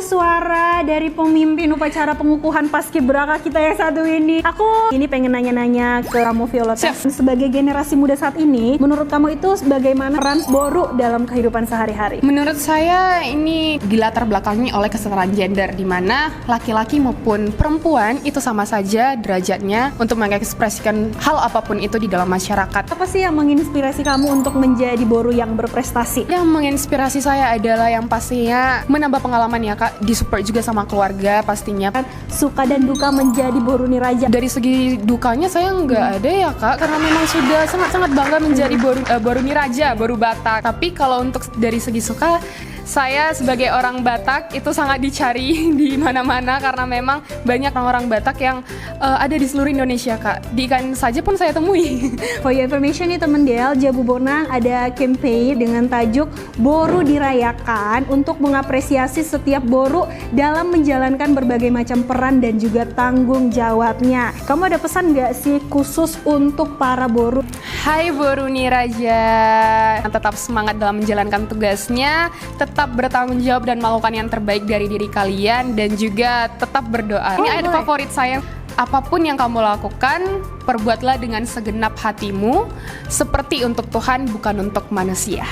suara dari pemimpin upacara pengukuhan paskibraka kita yang satu ini. Aku ini pengen nanya-nanya ke kamu Violeta. Sebagai generasi muda saat ini, menurut kamu itu bagaimana peran boru dalam kehidupan sehari-hari? Menurut saya ini dilatar belakangi oleh kesetaraan gender, di mana laki-laki maupun perempuan itu sama saja derajatnya untuk mengekspresikan hal apapun itu di dalam masyarakat. Apa sih yang menginspirasi kamu untuk menjadi boru yang berprestasi? Yang menginspirasi saya adalah yang pastinya menambah pengalaman ya Kak, disupport juga sama keluarga pastinya. Suka dan duka menjadi boru niraja. Dari segi dukanya saya nggak ada ya Kak, karena memang sudah sangat-sangat bangga menjadi boru niraja, boru Batak. Tapi kalau untuk dari segi suka, saya sebagai orang Batak itu sangat dicari di mana-mana karena memang banyak orang-orang Batak yang ada di seluruh Indonesia Kak. Di IKN saja pun saya temui. For your information nih temen Del, Jabu Bonang ada campaign dengan tajuk Boru Dirayakan untuk mengapresiasi setiap boru dalam menjalankan berbagai macam peran dan juga tanggung jawabnya. Kamu ada pesan nggak sih khusus untuk para boru? Hai boru niraja, tetap semangat dalam menjalankan tugasnya, tetap bertanggung jawab dan melakukan yang terbaik dari diri kalian, dan juga tetap berdoa. Ini ada favorit saya. Apapun yang kamu lakukan, perbuatlah dengan segenap hatimu, seperti untuk Tuhan, bukan untuk manusia.